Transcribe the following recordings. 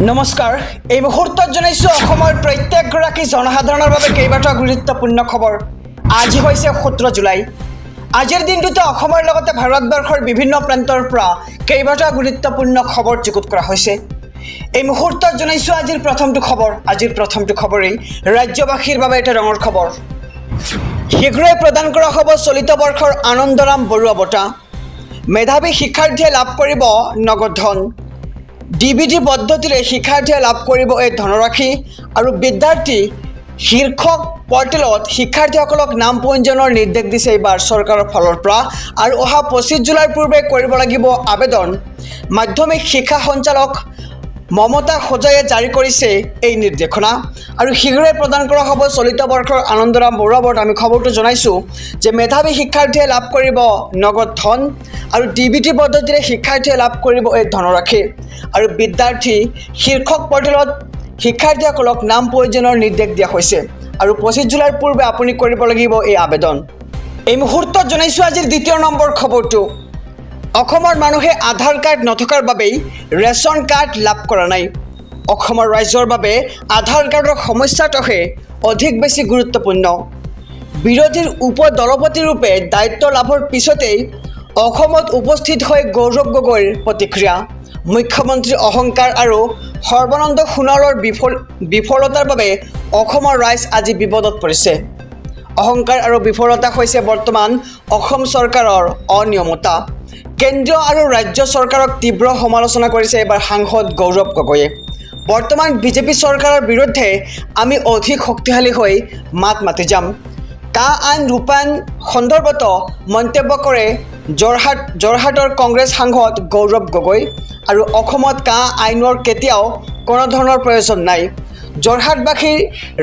নমস্কাৰ এই মুহূৰ্তত জনাইছো অসমৰ প্ৰত্যেকগৰাকী জনসাধাৰণৰ বাবে কেইবাটাও গুৰুত্বপূৰ্ণ খবৰ। আজি হৈছে 17 জুলাই। আজিৰ দিনটোতে অসমৰ লগতে ভাৰতবৰ্ষৰ বিভিন্ন প্ৰান্তৰ পৰা কেইবাটাও গুৰুত্বপূৰ্ণ খবৰ যুগুত কৰা হৈছে। এই মুহূৰ্তত জনাইছো আজিৰ প্ৰথমটো খবৰেই ৰাজ্যবাসীৰ বাবে এটা ডাঙৰ খবৰ। শীঘ্ৰেই প্ৰদান কৰা হ'ব চলিত বৰ্ষৰ আনন্দৰাম বৰুৱা বঁটা। মেধাৱী শিক্ষাৰ্থীয়ে লাভ কৰিব নগদ ধন। ডিবিটি পদ্ধতিৰে শিক্ষাৰ্থীয়ে লাভ কৰিব এই ধনৰাশি আৰু বিদ্যাৰ্থী শীৰ্ষক পৰ্টেলত শিক্ষাৰ্থীসকলক নাম পঞ্জীয়নৰ নিৰ্দেশ দিছে এইবাৰ চৰকাৰৰ ফালৰ পৰা। আৰু অহা 25 জুলাইৰ পূৰ্বে কৰিব লাগিব আবেদন। মাধ্যমিক শিক্ষা সঞ্চালক মমতা সজায়ে জাৰি কৰিছে এই নিৰ্দেশনা। আৰু শীঘ্ৰেই প্ৰদান কৰা হ'ব চলিত বৰ্ষৰ আনন্দৰাম বৰুৱা বঁটা। আমি খবৰটো জনাইছোঁ যে মেধাৱী শিক্ষাৰ্থীয়ে লাভ কৰিব নগদ ধন আৰু ডিবিটি পদ্ধতিৰে শিক্ষাৰ্থীয়ে লাভ কৰিব এই ধনৰাশি আৰু বিদ্যাৰ্থী শীৰ্ষক পৰ্টেলত শিক্ষাৰ্থীসকলক নাম পঞ্জীয়নৰ নিৰ্দেশ দিয়া হৈছে। আৰু 25 জুলাইৰ পূৰ্বে আপুনি কৰিব লাগিব এই আবেদন। এই মুহূৰ্তত জনাইছোঁ আজিৰ দ্বিতীয় নম্বৰ খবৰটো। অসমৰ মানুহে আধাৰ কাৰ্ড নথকাৰ বাবেই ৰেচন কাৰ্ড লাভ কৰা নাই। অসমৰ ৰাইজৰ বাবে আধাৰ কাৰ্ডৰ সমস্যাটোহে অধিক বেছি গুৰুত্বপূৰ্ণ। বিৰোধীৰ উপদলপতি ৰূপে দায়িত্ব লাভৰ পিছতেই অসমত উপস্থিত হৈ গৌৰৱ গগৈৰ প্ৰতিক্ৰিয়া। মুখ্যমন্ত্ৰীৰ অহংকাৰ আৰু সৰ্বানন্দ সোণোৱালৰ বিফলতাৰ বাবে অসমৰ ৰাইজ আজি বিপদত পৰিছে। অহংকাৰ আৰু বিফলতা হৈছে বৰ্তমান অসম চৰকাৰৰ অনিয়মতা। কেন্দ্ৰীয় আৰু ৰাজ্য চৰকাৰক তীব্ৰ সমালোচনা কৰিছে এইবাৰ সাংসদ গৌৰৱ গগৈয়ে। বৰ্তমান বিজেপি চৰকাৰৰ বিৰুদ্ধে আমি অধিক শক্তিশালী হৈ মাত মাতি যাম। কা আইন ৰূপায়ণ সন্দৰ্ভত মন্তব্য কৰে যোৰহাটৰ কংগ্ৰেছ সাংসদ গৌৰৱ গগৈ। আৰু অসমত কা আইনৰ কেতিয়াও কোনো ধৰণৰ প্ৰয়োজন নাই। যোৰহাটবাসীৰ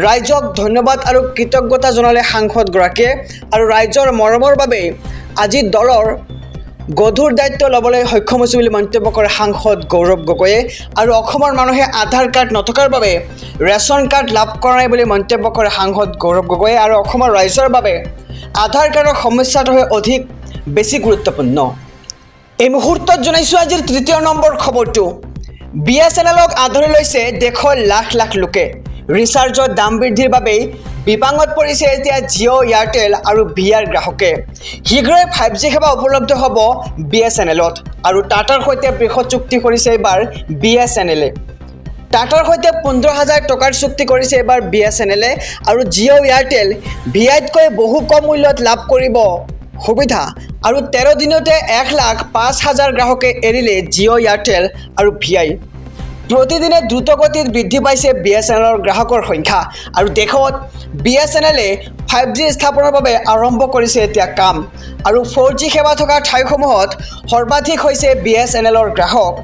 ৰাইজক ধন্যবাদ আৰু কৃতজ্ঞতা জনালে সাংসদগৰাকীয়ে। আৰু ৰাইজৰ মৰমৰ বাবে আজি দলৰ গধুৰ দায়িত্ব ল'বলৈ সক্ষম হৈছে বুলি মন্তব্য কৰে সাংসদ গৌৰৱ গগৈয়ে। আৰু অসমৰ মানুহে আধাৰ কাৰ্ড নথকাৰ বাবে ৰেচন কাৰ্ড লাভ কৰা নাই বুলি মন্তব্য কৰে সাংসদ গৌৰৱ গগৈয়ে। আৰু অসমৰ ৰাইজৰ বাবে আধাৰ কাৰ্ডৰ সমস্যাটোহে অধিক বেছি গুৰুত্বপূৰ্ণ। এই মুহূৰ্তত জনাইছোঁ আজিৰ তৃতীয় নম্বৰ খবৰটো। BSNLক আদৰি লৈছে দেশৰ লাখ লাখ লোকে। ৰিচাৰ্জৰ দাম বৃদ্ধিৰ বাবেই বিপাঙত পৰিছে এতিয়া জিঅ' এয়াৰটেল আৰু VIৰ গ্ৰাহকে। শীঘ্ৰেই 5G সেৱা উপলব্ধ হ'ব BSNLত। আৰু টাটাৰ সৈতে বৃহৎ চুক্তি কৰিছে এইবাৰ BSNLে। টাটাৰ সৈতে 15,000 টকাৰ চুক্তি কৰিছে এইবাৰ BSNLে। আৰু জিঅ' এয়াৰটেল VIতকৈ বহু কম মূল্যত লাভ কৰিব সুবিধা। আৰু 13 দিনতে 1,05,000 গ্ৰাহকে এৰিলে জিঅ' এয়াৰটেল আৰু VI। প্ৰতিদিনে দ্ৰুতগতিত বৃদ্ধি পাইছে BSNLৰ গ্ৰাহকৰ সংখ্যা। আৰু দেশত BSNLে 5G স্থাপনৰ বাবে আৰম্ভ কৰিছে এতিয়া কাম। আৰু 4G সেৱা থকা ঠাইসমূহত সৰ্বাধিক হৈছে BSNLৰ গ্ৰাহক।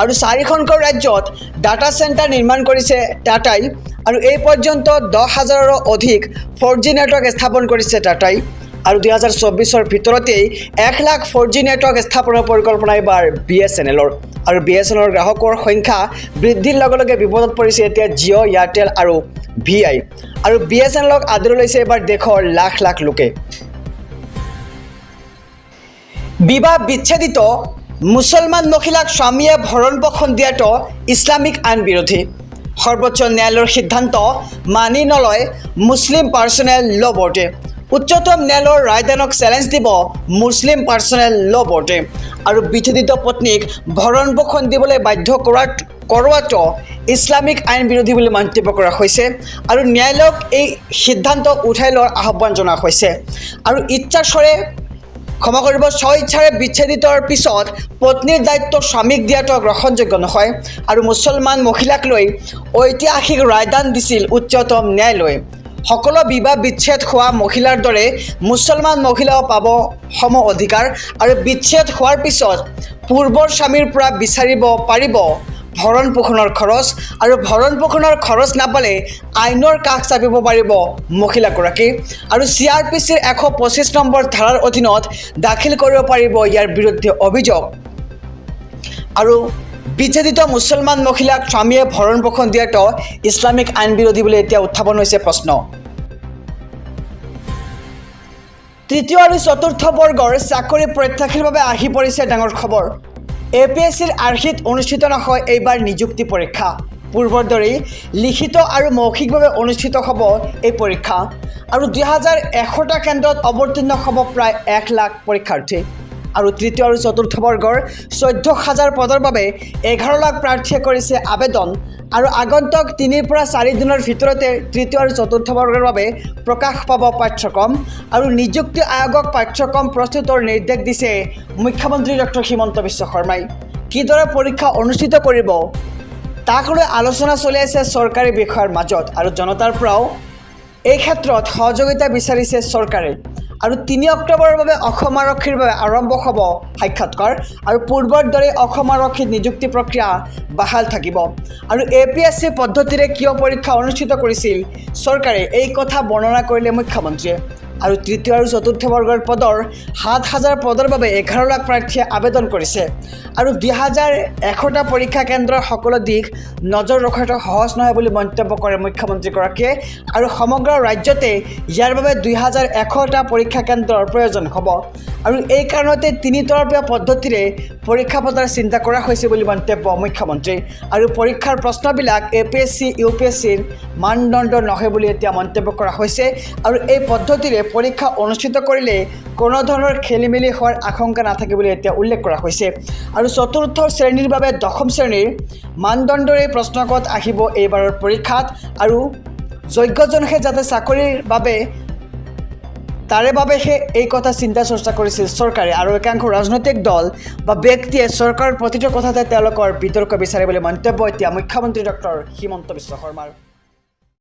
আৰু 4খনকৈ ৰাজ্যত ডাটা চেণ্টাৰ নিৰ্মাণ কৰিছে টাটাই। আৰু এই পৰ্যন্ত 10,000ৰো অধিক 4G নেটৱৰ্ক স্থাপন কৰিছে টাটাই। আৰু 2024ৰ ভিতৰতেই 1 লাখ 4G নেটৱৰ্ক স্থাপনৰ পৰিকল্পনা এইবাৰ BSNLৰ। আৰু BSNLৰ গ্ৰাহকৰ সংখ্যা বৃদ্ধিৰ লগে লগে বিপদত পৰিছে এতিয়া জিঅ' এয়াৰটেল আৰু VI। আৰু BSNLক আদৰি লৈছে এইবাৰ দেশৰ লাখ লাখ লোকে। বিবাহ বিচ্ছেদিত মুছলমান মহিলাক স্বামীয়ে ভৰণ পোষণ দিয়াটো ইছলামিক আইন বিৰোধী। সৰ্বোচ্চ ন্যায়ালয়ৰ সিদ্ধান্ত মানি নলয় মুছলিম পাৰ্চনেল ল' বৰ্ডে। উচ্চতম ন্যায়ালয়ৰ ৰায়দানক চেলেঞ্জ দিব মুছলিম পাৰ্চনেল ল' বৰ্ডে। আৰু বিচ্ছেদিত পত্নীক ভৰণ পোষণ দিবলৈ বাধ্য কৰোৱাটো ইছলামিক আইন বিৰোধী বুলি মন্তব্য কৰা হৈছে। আৰু ন্যায়ালয়ক এই সিদ্ধান্ত উঠাই লোৱাৰ আহ্বান জনোৱা হৈছে। আৰু স্ব-ইচ্ছাৰে বিচ্ছেদিতৰ পিছত পত্নীৰ দায়িত্ব স্বামীক দিয়াটো গ্ৰহণযোগ্য নহয়। আৰু মুছলমান মহিলাক লৈ ঐতিহাসিক ৰায়দান দিছিল উচ্চতম ন্যায়ালয়ে। সকলো বিবাহ বিচ্ছেদ হোৱা মহিলাৰ দৰে মুছলমান মহিলাও পাব সম অধিকাৰ। আৰু বিচ্ছেদ হোৱাৰ পিছত পূৰ্বৰ স্বামীৰ পৰা বিচাৰিব পাৰিব ভৰণ পোষণৰ খৰচ। আৰু ভৰণ পোষণৰ খৰচ নাপালে আইনৰ কাষ চাপিব পাৰিব মহিলাগৰাকী। আৰু CRPCৰ 125 নম্বৰ ধাৰাৰ অধীনত দাখিল কৰিব পাৰিব ইয়াৰ বিৰুদ্ধে অভিযোগ। আৰু বিচ্ছেদিত মুছলমান মহিলাক স্বামীয়ে ভৰণ পোষণ দিয়াটো ইছলামিক আইন বিৰোধী বুলি এতিয়া উত্থাপন হৈছে প্ৰশ্ন। তৃতীয় আৰু চতুৰ্থ বৰ্গৰ চাকৰি প্ৰত্যাশীৰ বাবে আহি পৰিছে ডাঙৰ খবৰ। APSCৰ আৰ্হিত অনুষ্ঠিত নহয় এইবাৰ নিযুক্তি পৰীক্ষা। পূৰ্বৰ দৰেই লিখিত আৰু মৌখিকভাৱে অনুষ্ঠিত হ'ব এই পৰীক্ষা আৰু 2100টা কেন্দ্ৰত অৱতীৰ্ণ হ'ব প্ৰায় 1 লাখ পৰীক্ষাৰ্থী আৰু তৃতীয় আৰু চতুৰ্থ বৰ্গৰ 14,000 পদৰ বাবে 11 লাখ প্ৰাৰ্থীয়ে কৰিছে আবেদন আৰু আগন্তুক 3 পৰা 4 দিনৰ ভিতৰতে তৃতীয় আৰু চতুৰ্থ বৰ্গৰ বাবে প্ৰকাশ পাব পাঠ্যক্ৰম আৰু নিযুক্তি আয়োগক পাঠ্যক্ৰম প্ৰস্তুতৰ নিৰ্দেশ দিছে মুখ্যমন্ত্ৰী ডক্টৰ হিমন্ত বিশ্ব শৰ্মাই কিদৰে পৰীক্ষা অনুষ্ঠিত কৰিব তাক লৈ আলোচনা চলি আছে চৰকাৰী বিষয়াৰ মাজত আৰু জনতাৰ পৰাও এই ক্ষেত্ৰত সহযোগিতা বিচাৰিছে চৰকাৰে আৰু 3 অক্টোবৰৰ বাবে অসম আৰক্ষীৰ বাবে আৰম্ভ হ'ব সাক্ষাৎকাৰ আৰু পূৰ্বৰ দৰে অসম আৰক্ষীৰ নিযুক্তি প্ৰক্ৰিয়া বাহাল থাকিব আৰু APSC পদ্ধতিৰে কিয় পৰীক্ষা অনুষ্ঠিত কৰিছিল চৰকাৰে এই কথা বৰ্ণনা কৰিলে মুখ্যমন্ত্ৰীয়ে আৰু তৃতীয় আৰু চতুৰ্থ বৰ্গৰ পদৰ 7,000 পদৰ বাবে 11 লাখ প্ৰাৰ্থীয়ে আবেদন কৰিছে আৰু 2100টা পৰীক্ষা কেন্দ্ৰৰ সকলো দিশ নজৰ ৰখাটো সহজ নহয় বুলি মন্তব্য কৰে মুখ্যমন্ত্ৰীগৰাকীয়ে আৰু সমগ্ৰ ৰাজ্যতে ইয়াৰ বাবে 2100টা পৰীক্ষা কেন্দ্ৰৰ প্ৰয়োজন হ'ব আৰু এই কাৰণতে 3 তৰপীয়া পদ্ধতিৰে পৰীক্ষা পতাৰ চিন্তা কৰা হৈছে বুলি মন্তব্য মুখ্যমন্ত্ৰী আৰু পৰীক্ষাৰ প্ৰশ্নবিলাক APSC UPSCৰ মানদণ্ড নহয় বুলি এতিয়া মন্তব্য কৰা হৈছে আৰু এই পদ্ধতিৰে পৰীক্ষা অনুষ্ঠিত কৰিলে কোনো ধৰণৰ খেলিমেলি হোৱাৰ আশংকা নাথাকে বুলি এতিয়া উল্লেখ কৰা হৈছে আৰু চতুৰ্থ শ্ৰেণীৰ বাবে দশম শ্ৰেণীৰ মানদণ্ডৰে প্ৰশ্নকত আহিব এইবাৰৰ পৰীক্ষাত আৰু যোগ্যজনহে যাতে চাকৰিৰ বাবে তাৰে বাবেহে এই কথা চিন্তা চৰ্চা কৰিছিল চৰকাৰে আৰু একাংশ ৰাজনৈতিক দল বা ব্যক্তিয়ে চৰকাৰৰ প্ৰতিটো কথাতে তেওঁলোকৰ বিতৰ্ক বিচাৰে বুলি মন্তব্য এতিয়া মুখ্যমন্ত্ৰী ডক্টৰ হিমন্ত বিশ্ব শৰ্মাৰ